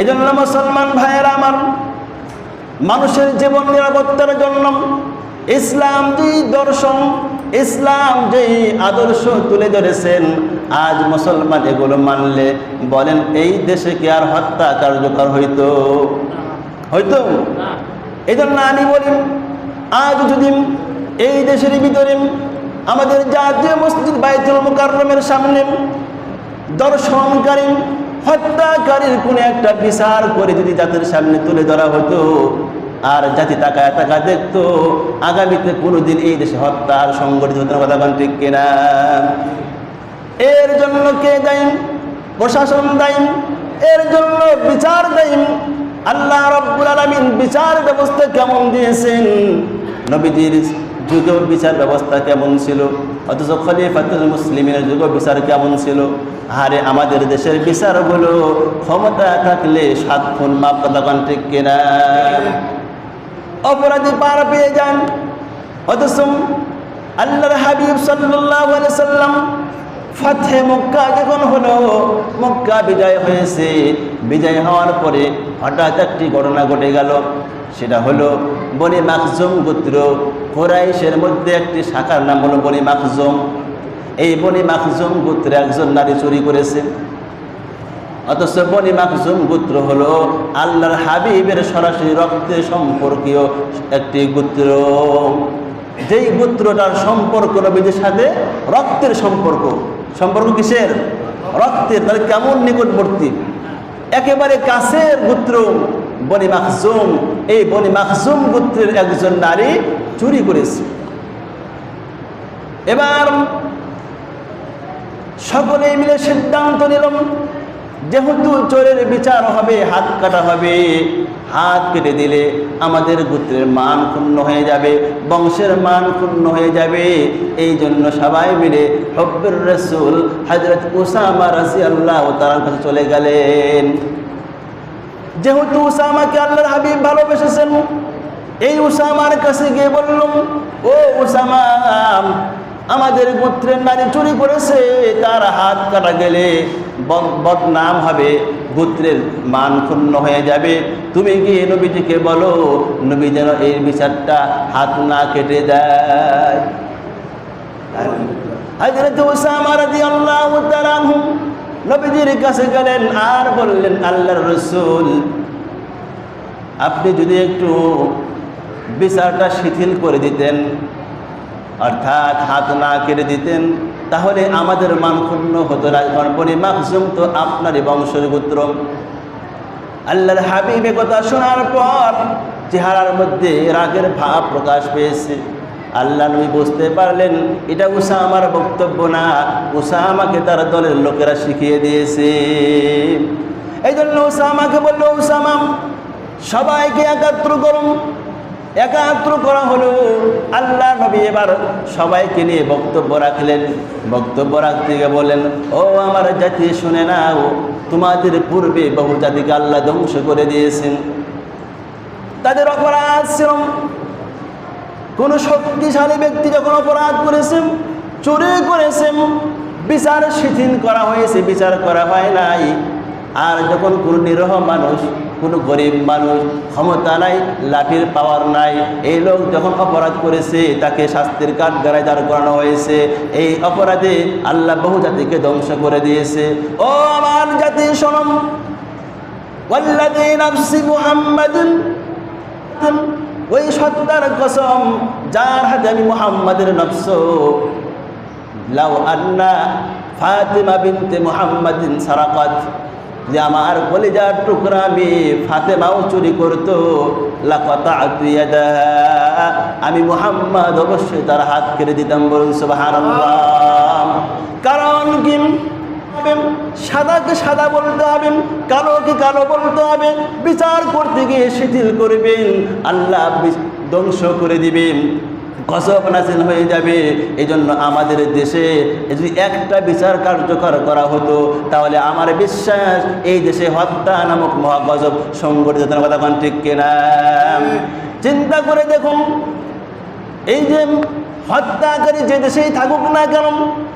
এই জন্য মুসলমান ভাইয়েরা আমার, মানুষের জীবন নিরাপত্তার জন্য ইসলাম যে দর্শন, ইসলাম যেই আদর্শ তুলে ধরেছেন, আজ মুসলমান এগুলো মানলে বলেন এই দেশে কি আর হত্যা কার্যকর হইতো? এই জন্য আমি বলি, আজ যদি এই দেশের ভিতরে আমাদের জাতীয় মসজিদ বাইতুল মুকাররমের সামনে দর্শনকারী হত্যাকারীর কোনো একটা বিচার করে যদি জাতির সামনে তুলে ধরা হতো, আর জাতি তাকায় দেখতো, আগামীতে কোনোদিন এই দেশে হত্যা আর সংগঠিত হতো না। কথা বলেন ঠিক কিনা? এর জন্য কে দায়ী? প্রশাসন দায়ী, এর জন্য বিচার দায়ী। আল্লাহ রাব্বুল আলামিন বিচার ব্যবস্থা কেমন দিয়েছেন, নবীজির যুগেও বিচার ব্যবস্থা কেমন ছিল, অথচ খলিফাতুল মুসলিমের যুগেও বিচার কেমন ছিল। আরে আমাদের দেশের বিচারগুলো ক্ষমতা থাকলে 7 খুন মাপ। কথা বলেন ঠিক কিনা? অপরাধী পার পেয়ে যান, অথচ আল্লাহর হাবিব সাল্লাল্লাহু আলাইহি সাল্লাম ফাতহে মক্কা যখন হলো, মক্কা বিজয় হয়েছে, বিজয় হওয়ার পরে হঠাৎ একটি ঘটনা ঘটে গেল। সেটা হলো বনি মাখজুম গোত্র, কুরাইশের মধ্যে একটি শাখার নাম হলো বনি মাখজুম। এই বনি মাখজুম গোত্রে একজন নারী চুরি করেছে। অথচ বনি মাখজুম গোত্র হলো আল্লাহর হাবিবের সরাসরি রক্তের সম্পর্কীয় একটি গোত্র। যেই গোত্রটার সম্পর্ক নবীদের সাথে রক্তের সম্পর্ক। সম্পর্ক কিসের? রক্তের। তাহলে কেমন নিকটবর্তী, একেবারে কাছের গোত্র বনি মাখজুম। এই বনি মাখজুম গোত্রের একজন নারী চুরি করেছে। এবার সকলেই মিলে সিদ্ধান্ত নিলাম, যেহেতু চোরের বিচার হবে, হাত কাটা হবে, হাত কেটে দিলে আমাদের গোত্রের মান ক্ষুণ্ণ হয়ে যাবে, বংশের মান ক্ষুণ্ণ হয়ে যাবে। এই জন্য সবাই মিলে হব্বুর রাসূল হযরত উসামা রাদিয়াল্লাহু তাআলার কাছে চলে গেলেন। যেহেতু উসামাকে আল্লাহর হাবিব ভালোবেসেছেন, এই উসামার কাছে গিয়ে বললাম, ও উসামা, আমাদের গোত্রের নারী চুরি করেছে, তার হাত কাটা গেলে বদনাম হবে, গোত্রের মান ক্ষুণ্ণ হয়ে যাবে। তুমি গিয়ে নবীজিকে বলো, নবী যেন এই বিচারটা হাত না কেটে দেয়। হযরত উসামা রাদিয়াল্লাহু তাআলা আনহু নবীজির কাছে গেলেন আর বললেন, আল্লাহর রাসূল, আপনি যদি একটু বিচারটা শিথিল করে দিতেন, অর্থাৎ হাত না কেটে দিতেন, তাহলে আমাদের মান ক্ষুণ্ণ হতো না। বনি মাখজুম তো আপনারই বংশের গোত্র। আল্লাহর হাবিব কথা শোনার পর চেহারার মধ্যে রাগের ভাব প্রকাশ পেয়েছে। আল্লাহ নবী বুঝতে পারলেন এটা উসামার বক্তব্য না, উসামাকে তার দলের লোকেরা শিখিয়ে দিয়েছে। এই জন্য উসামাকে বলল, উসামা, সবাইকে একাত্র করুন। একাত্র করা হলো। আল্লাহ নবী এবার সবাইকে নিয়ে বক্তব্য রাখলেন। বক্তব্য রাখতে গিয়ে বলেন, ও আমার জাতি, শুনে নাও, তোমাদের পূর্বে বহু জাতিকে আল্লাহ ধ্বংস করে দিয়েছেন। তাদের অপরাধ ছিল, কোনো শক্তিশালী ব্যক্তি যখন অপরাধ করেছেন, চুরি করেছেন, বিচার শিথিল করা হয়েছে, বিচার করা হয় নাই। আর যখন কোনো নিরহ মানুষ, কোনো গরিব মানুষ, ক্ষমতা নাই, লাঠির পাওয়ার নাই, এই লোক যখন অপরাধ করেছে, তাকে শাস্তির কাঠগড়ায় দাঁড় করানো হয়েছে। এই অপরাধে আল্লাহ বহু জাতিকে ধ্বংস করে দিয়েছে। ও আমার জাতি, শোনো, ওয়াল্লাযী নাফসি মুহাম্মাদিন, ওই সত্তার কসম যার হাতে আমি মুহাম্মাদের নফস, লাউ আন্না ফাতিমা বিনতে মুহাম্মাদিন সারাকাত, যে আমার কলিজার টুকরা মেয়ে ফাতেমাও চুরি করতো, লাকাতা'তু ইয়াদাহা, আমি মুহাম্মদ অবশ্যই তার হাত কেটে দিতাম। বলুন সুবহানাল্লাহ। কারণ কি? সাদাকে সাদা বলতে হবে, কালোকে কালো বলতে হবে। বিচার করতে গিয়ে শিথিল করবেন, আল্লাহ ধ্বংস করে দিবেন, গজব নাযিল হয়ে যাবে। এই জন্য আমাদের দেশে যদি একটা বিচার কার্যকর করা হতো, তাহলে আমার বিশ্বাস এই দেশে হত্যা নামক মহাগজব সংগঠিত হতো। কথা ঠিক কিনা? চিন্তা করে দেখুন, এই যে হত্যাকারী যে দেশেই থাকুক না কেন,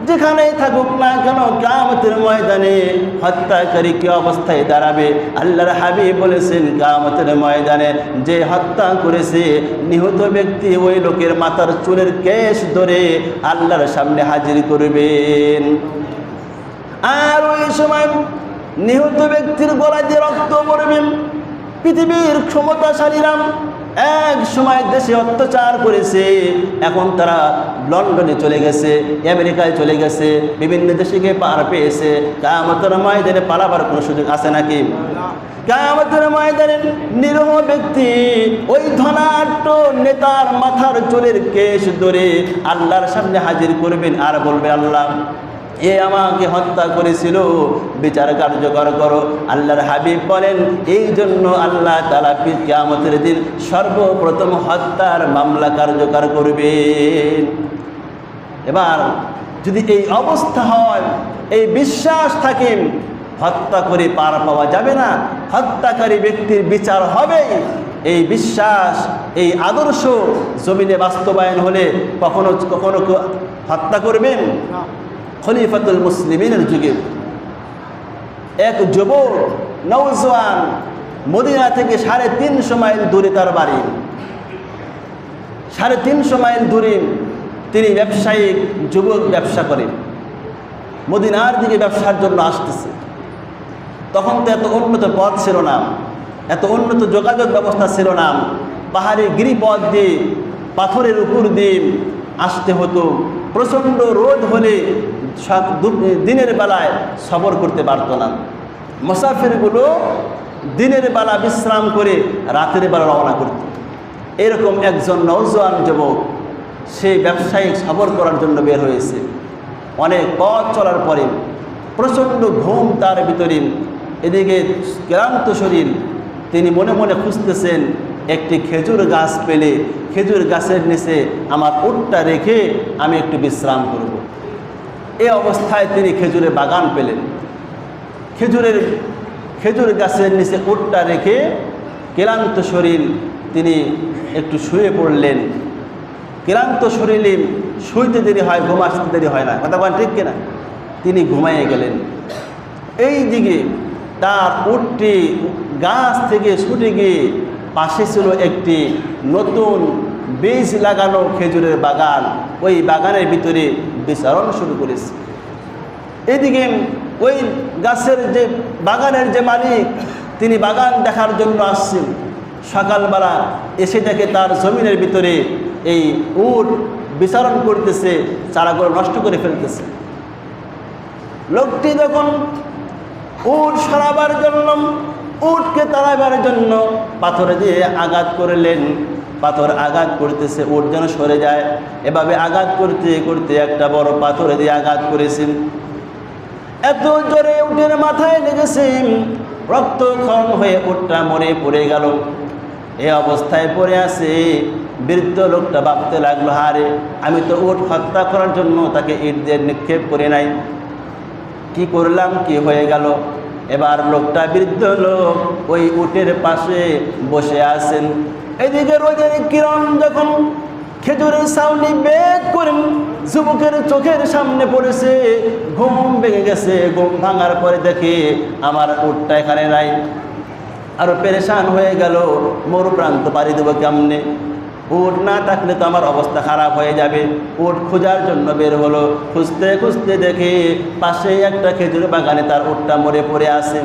যেখানেই থাকুক না কেন, কিয়ামতের ময়দানে হত্যাকারী কি অবস্থায় দাঁড়াবে? আল্লাহর হাবিব বলেছেন, কিয়ামতের ময়দানে যে হত্যা করেছে নিহত ব্যক্তি ওই লোকের মাথার চুলের কেশ ধরে আল্লাহর সামনে হাজির করবেন। আর ওই সময় নিহত ব্যক্তির গলা দিয়ে রক্ত পড়বেন। পৃথিবীর ক্ষমতাশালীরা এক সময় দেশে অত্যাচার করেছে, এখন তারা লন্ডনে চলে গেছে, আমেরিকায় চলে গেছে, বিভিন্ন দেশে গিয়ে পার পেয়েছে। কিয়ামতের ময়দানে পালাবার কোনো সুযোগ আছে নাকি? কিয়ামতের ময়দানে নিরীহ ব্যক্তি ওই ধনাঢ্য নেতার মাথার চুলের কেশ ধরে আল্লাহর সামনে হাজির করবেন আর বলবে, আল্লাহ এ আমাকে হত্যা করেছিল, বিচার কার্যকর করো। আল্লাহর হাবিব বলেন, এই জন্য আল্লাহ তাআলা কিয়ামতের দিন সর্বপ্রথম হত্যার মামলা কার্যকর করবেন। এবার যদি এই অবস্থা হয়, এই বিশ্বাস থাকে, হত্যা করে পার পাওয়া যাবে না, হত্যাকারী ব্যক্তির বিচার হবেই, এই বিশ্বাস, এই আদর্শ জমিনে বাস্তবায়ন হলে কখনো কখনো হত্যা করবেন? খলিফাতুল মুসলিমিনের যুগে এক যুবক নওজোয়ান, মদিনা থেকে 350 মাইল দূরে তার বাড়ি, 350 মাইল দূরে তিনি ব্যবসায়িক যুবক, ব্যবসা করেন, মদিনার দিকে ব্যবসার জন্য আসতেছে। তখন তো এত উন্নত পথ ছিল না, এত উন্নত যোগাযোগ ব্যবস্থা ছিল না, পাহাড়ি গিরিপথ দিয়ে, পাথরের উপর দিয়ে আসতে হতো। প্রচণ্ড রোদ হলে দিনের বেলায় সবর করতে পারতো না। মুসাফিরগুলো দিনের বেলা বিশ্রাম করে রাতের বেলা রওনা করত। এরকম একজন নওজোয়ান যুবক, সে ব্যবসায়িক সফর করার জন্য বের হয়েছে। অনেক পথ চলার পরে প্রচণ্ড ঘুম তার ভিতরে, এদিকে ক্লান্ত শরীর, তিনি মনে মনে খুঁজতেছেন একটি খেজুর গাছ পেলে খেজুর গাছের নিচে আমার উটটা রেখে আমি একটু বিশ্রাম করব। এই অবস্থায় তিনি খেজুরের বাগান পেলেন। খেজুর গাছের নিচে উটটা রেখে ক্লান্ত শরীর তিনি একটু শুয়ে পড়লেন। ক্লান্ত শরীরে শুইতে দেরি হয়, ঘুম আসতে দেরি হয় না, কথা বলেন ঠিক কিনা? তিনি ঘুমাইয়ে গেলেন। এই দিকে তার উটটি গাছ থেকে ছুটে গিয়ে পাশে ছিল একটি নতুন বীজ লাগানো খেজুরের বাগান, ওই বাগানের ভিতরে বিচরণ শুরু করেছে। এদিকে ওই গাছের যে বাগানের যে মালিক, তিনি বাগান দেখার জন্য আসছেন। সকালবেলা এসে দেখে তার জমিনের ভিতরে এই উট বিচরণ করতেছে, চারাগুলো নষ্ট করে ফেলতেছে। লোকটি যখন উট সরাবার জন্য, উটকে তাড়াবার জন্য পাথর দিয়ে আঘাত করলেন, পাথর আঘাত করতেছে, উট যেন সরে যায়। এভাবে আঘাত করতে করতে একটা বড় পাথর দিয়ে আঘাত করেছেন। এত জোরে উটের মাথায় লেগেছে, রক্তক্ষরণ হয়ে উটটা মরে পড়ে গেল। এই অবস্থায় পড়ে আছে। বৃদ্ধ লোকটা ভাবতে লাগলো, হারে আমি তো উট হত্যা করার জন্য তাকে ইট দিয়ে নিক্ষেপ করে নাই, কি করলাম, কি হয়ে গেল? এবার লোকটা, বৃদ্ধ লোক, ওই উটের পাশে বসে আছেন। এদিকে রোদের কিরণ যখন খেজুরের ছাউনি বেগ করে যুবকের চোখের সামনে পড়েছে, ঘুম ভেঙে গেছে। ঘুম ভাঙার পরে দেখে আমার উটটা এখানে নাই। আরো পেরেশান হয়ে গেল, মরু প্রান্ত পাড়ি দেবো কেমনে? উট না থাকলে তো আমার অবস্থা খারাপ হয়ে যাবে। উট খোঁজার জন্য বের হলো। খুঁজতে খুঁজতে দেখে পাশে একটা খেজুর বাগানে তার উটটা মরে পড়ে আছে।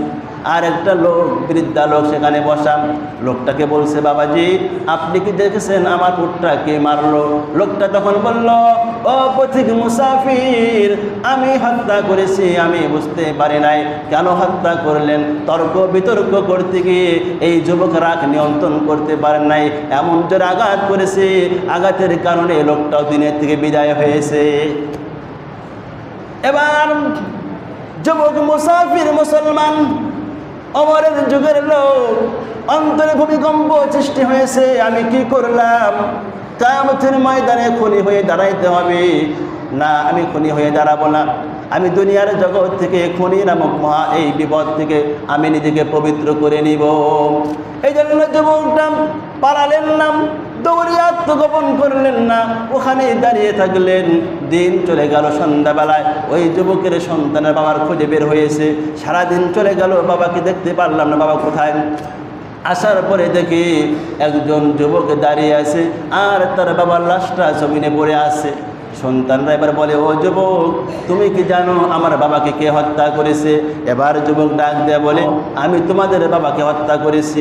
আর একটা লোক, বৃদ্ধা লোক সেখানে বসা। লোকটাকে বলছে, বাবাজি আপনি কি দেখেছেন আমার উটটা কে মারলো? লোকটা তখন বলল, ও পথিক মুসাফির, আমি হত্যা করেছি, আমি বুঝতে পারি নাই। কেন হত্যা করলেন? তর্ক বিতর্ক করতে গিয়ে এই যুবক রাগ নিয়ন্ত্রণ করতে পারেন নাই, এমন জোর আঘাত করেছে, আঘাতের কারণে লোকটাও দিনের থেকে বিদায় হয়েছে। এবার যুবক মুসাফির মুসলমান, অমরের যুগের লোক, অন্তরে ভূমিকম্প সৃষ্টি হয়েছে। আমি কি করলাম? কিয়ামতের ময়দানে খুনি হয়ে দাঁড়াইতে হবে। না, আমি খুনি হয়ে দাঁড়াবো না। আমি দুনিয়ার জগৎ থেকে খুনি নামক মহা এই বিপদ থেকে আমি নিজেকে পবিত্র করে নিব। এই জন্য যুবকটা পালালেন না, দৌড়ে আত্মগোপন করলেন না, ওখানে দাঁড়িয়ে থাকলেন। দিন চলে গেল, সন্ধ্যাবেলায় ওই যুবকের সন্তানের বাবার খোঁজে বের হয়েছে। সারাদিন চলে গেল, বাবাকে দেখতে পারলাম না, বাবা কোথায়? আসার পরে দেখি একজন যুবক দাঁড়িয়ে আছে আর তার বাবার লাশটা জমিনে পড়ে আছে। সন্তানরা এবার বলে, ও যুবক, তুমি কি জানো আমার বাবাকে কে হত্যা করেছে? এবার যুবক ডাক দেয়া বলে, আমি তোমাদের বাবাকে হত্যা করেছি।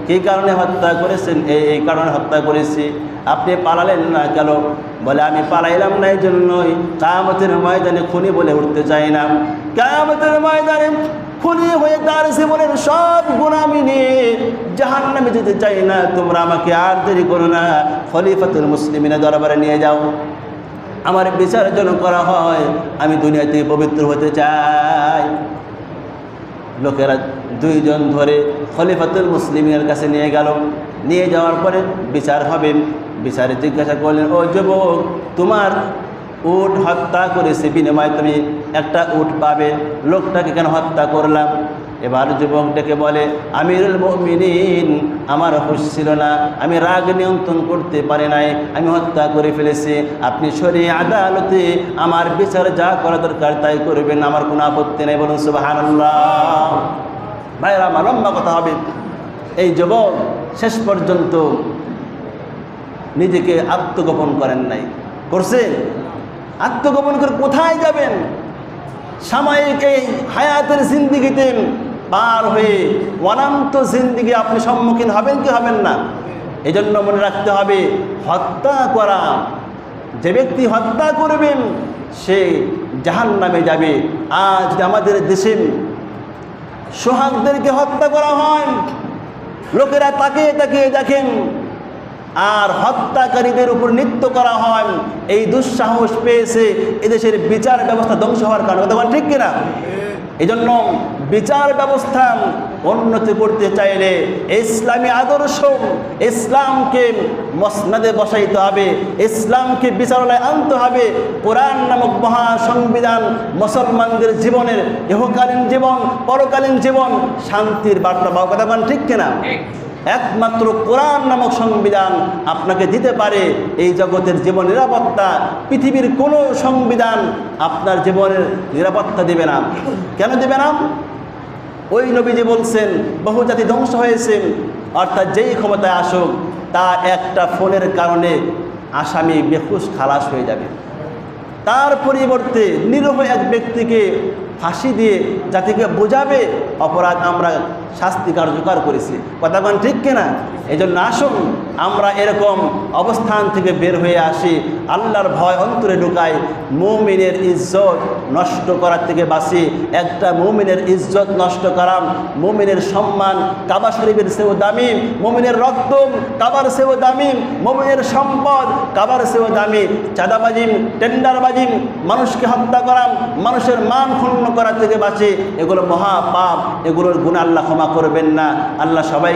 কী কারণে হত্যা করেছেন? এই কারণে হত্যা করেছি। আপনি পালালেন না কেন? বলে, আমি পালাইলাম না এই জন্যই, কিয়ামতের ময়দানে খুনি বলে উঠতে চাই না। কিয়ামতের ময়দানে খুনি হয়ে তার জীবনের সব গুনাহ আমি নিয়ে জাহান্নামে যেতে চাই না। তোমরা আমাকে আর দেরি করো না, খলিফাতুল মুসলিমিনের দরবারে নিয়ে যাও, আমার বিচার যেন করা হয়, আমি দুনিয়াতে পবিত্র হতে চাই। লোকেরা দুইজন ধরে খলিফাতুল মুসলিমের কাছে নিয়ে গেল। নিয়ে যাওয়ার পরে বিচার হবে। বিচারে জিজ্ঞাসা করলেন, ও যুবক, তোমার উট হত্যা করেছে, বিনিময়ে তুমি একটা উট পাবে, লোকটাকে কেন হত্যা করলাম? এবার যুবক ডেকে বলে, আমিরুল মুমিনিন, আমার হুঁশ ছিল না, আমি রাগ নিয়ন্ত্রণ করতে পারি নাই, আমি হত্যা করে ফেলেছি। আপনি শরীয়ত আদালতে আমার বিচার যা করা দরকার তাই করবেন, আমার কোনো আপত্তি নেই। বলুন সুবহানাল্লাহ। ভাইরা আমার লম্বা কথা হবে। এই যুবক শেষ পর্যন্ত নিজেকে আত্মগোপন করেন নাই, করছেন? আত্মগোপন করে কোথায় যাবেন? সাময়িক এই হায়াতের জিন্দিগিতে পার হয়ে অনন্ত জিন্দিগি আপনি সম্মুখীন হবেন কি হবেন না? এই জন্য মনে রাখতে হবে, হত্যা করা, যে ব্যক্তি হত্যা করবেন সে জাহান্নামে যাবে। আজ আমাদের দেশে সোহাগদেরকে হত্যা করা হয়, লোকেরা তাকিয়ে তাকিয়ে দেখেন, আর হত্যাকারীদের উপর নৃত্য করা হয়। এই দুঃসাহস পেয়েছে এদেশের বিচার ব্যবস্থা ধ্বংস হওয়ার কারণে। কথা ঠিক কিনা? এই জন্য বিচার ব্যবস্থা উন্নতি করতে চাইলে ইসলামী আদর্শ, ইসলামকে মসনদে বসাইতে হবে, ইসলামকে বিচারালয়ে আনতে হবে। কোরআন নামক মহা সংবিধান মুসলমানদের জীবনের ইহকালীন জীবন, পরকালীন জীবন শান্তির বার্তা পাওয়া। কথা ঠিক কিনা? একমাত্র কোরআন নামক সংবিধান আপনাকে দিতে পারে এই জগতের জীবন নিরাপত্তা। পৃথিবীর কোনো সংবিধান আপনার জীবনের নিরাপত্তা দেবে না। কেন দেবে না? ওই নবীজি বলছেন, বহু জাতি ধ্বংস হয়েছে, অর্থাৎ যেই ক্ষমতায় আসুক তার একটা ফোনের কারণে আসামি বেহুশ খালাস হয়ে যাবে। তার পরিবর্তে নিরীহ এক ব্যক্তিকে ফাঁসি দিয়ে জাতিকে বোঝাবে অপরাধ আমরা শাস্তি কার্যকর করেছি। কথা ঠিক কিনা? এই জন্য আসুন আমরা এরকম অবস্থান থেকে বের হয়ে আসি, আল্লাহর ভয় অন্তরে ঢুকাই, মুমিনের ইজ্জত নষ্ট করার থেকে বাঁচি। একটা মুমিনের ইজ্জত নষ্ট করা, মুমিনের সম্মান কাবা শরীফের চেয়েও দামি, মুমিনের রক্ত কাবার চেয়েও দামি, মুমিনের সম্পদ কাবার চেয়েও দামি। চাঁদাবাজি, টেন্ডারবাজি, মানুষকে হত্যা করা, মানুষের মান ক্ষুণ্ণ করার থেকে বাঁচে। এগুলো মহা পাপ, এগুলোর গুনাহ আল্লাহ ক্ষমা করবেন না। আল্লাহ সবাই